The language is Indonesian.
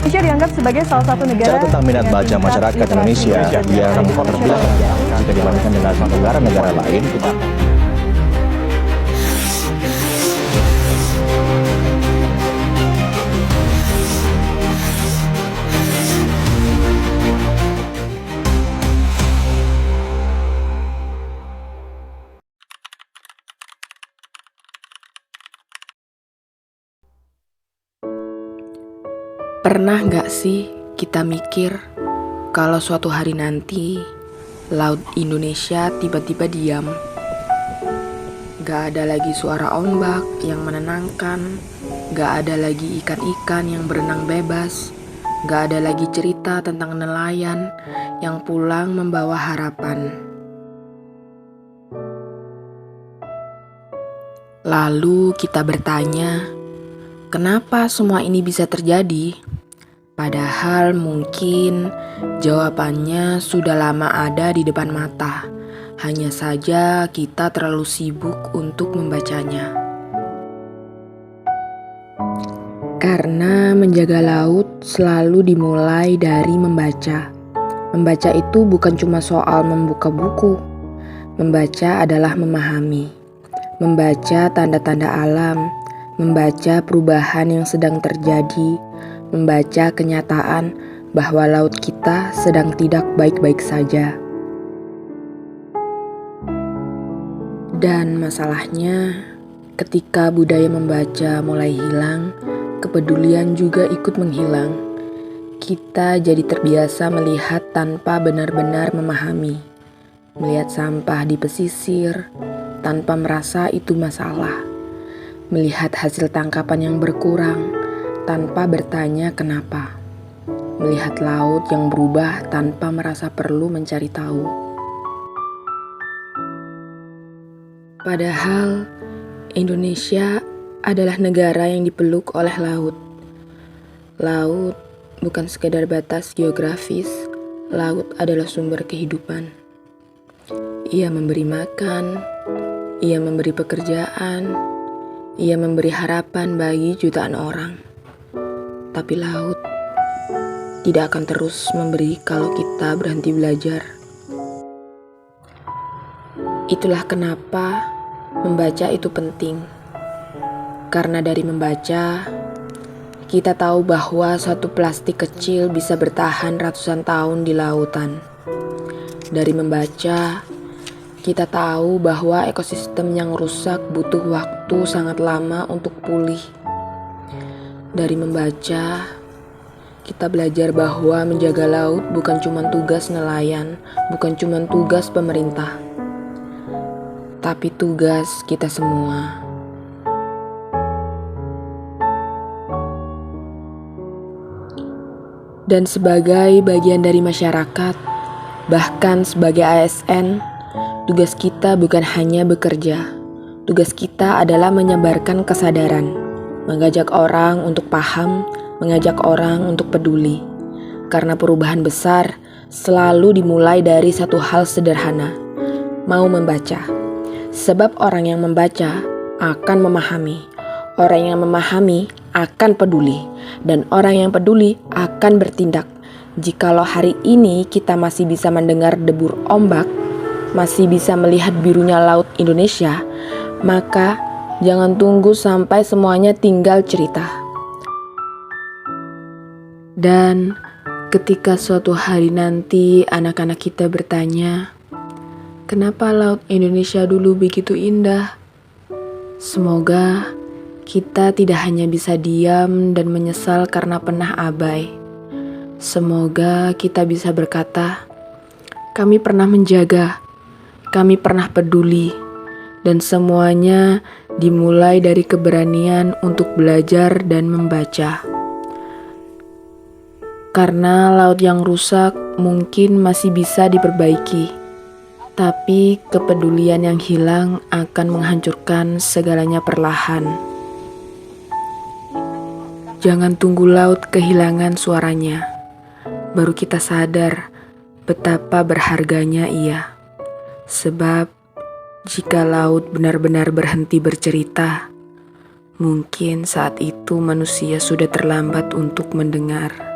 Indonesia dianggap sebagai salah satu negara. Bicara tentang minat baca masyarakat Indonesia yang terbilang jika dibandingkan dengan negara-negara lain, kita Pernah nggak sih kita mikir kalau suatu hari nanti Laut Indonesia tiba-tiba diam? Gak ada lagi suara ombak yang menenangkan, gak ada lagi ikan-ikan yang berenang bebas, gak ada lagi cerita tentang nelayan yang pulang membawa harapan. Lalu kita bertanya, kenapa semua ini bisa terjadi? Padahal mungkin jawabannya sudah lama ada di depan mata. Hanya saja kita terlalu sibuk untuk membacanya. Karena menjaga laut selalu dimulai dari membaca. Membaca itu bukan cuma soal membuka buku. Membaca adalah memahami. Membaca tanda-tanda alam. Membaca perubahan yang sedang terjadi. Membaca kenyataan bahwa laut kita sedang tidak baik-baik saja. Dan masalahnya, ketika budaya membaca mulai hilang, kepedulian juga ikut menghilang. Kita jadi terbiasa melihat tanpa benar-benar memahami. Melihat sampah di pesisir tanpa merasa itu masalah. Melihat hasil tangkapan yang berkurang tanpa bertanya kenapa. Melihat laut yang berubah tanpa merasa perlu mencari tahu. Padahal Indonesia adalah negara yang dipeluk oleh laut. Laut bukan sekedar batas geografis, laut adalah sumber kehidupan. Ia memberi makan, ia memberi pekerjaan, ia memberi harapan bagi jutaan orang. Tapi laut tidak akan terus memberi kalau kita berhenti belajar. Itulah kenapa membaca itu penting. Karena dari membaca, kita tahu bahwa satu plastik kecil bisa bertahan ratusan tahun di lautan. Dari membaca, kita tahu bahwa ekosistem yang rusak butuh waktu sangat lama untuk pulih. Dari membaca, kita belajar bahwa menjaga laut bukan cuma tugas nelayan, bukan cuma tugas pemerintah, tapi tugas kita semua. Dan sebagai bagian dari masyarakat, bahkan sebagai ASN, tugas kita bukan hanya bekerja. Tugas kita adalah menyebarkan kesadaran. Mengajak orang untuk paham, mengajak orang untuk peduli. Karena perubahan besar selalu dimulai dari satu hal sederhana, mau membaca. Sebab orang yang membaca akan memahami. Orang yang memahami akan peduli. Dan orang yang peduli akan bertindak. Jikalau hari ini kita masih bisa mendengar debur ombak, masih bisa melihat birunya laut Indonesia, maka jangan tunggu sampai semuanya tinggal cerita. Dan ketika suatu hari nanti anak-anak kita bertanya, kenapa laut Indonesia dulu begitu indah? Semoga kita tidak hanya bisa diam dan menyesal karena pernah abai. Semoga kita bisa berkata, kami pernah menjaga, kami pernah peduli. Dan semuanya dimulai dari keberanian untuk belajar dan membaca. Karena laut yang rusak mungkin masih bisa diperbaiki, tapi kepedulian yang hilang akan menghancurkan segalanya perlahan. Jangan tunggu laut kehilangan suaranya, baru kita sadar betapa berharganya ia. Sebab jika laut benar-benar berhenti bercerita, mungkin saat itu manusia sudah terlambat untuk mendengar.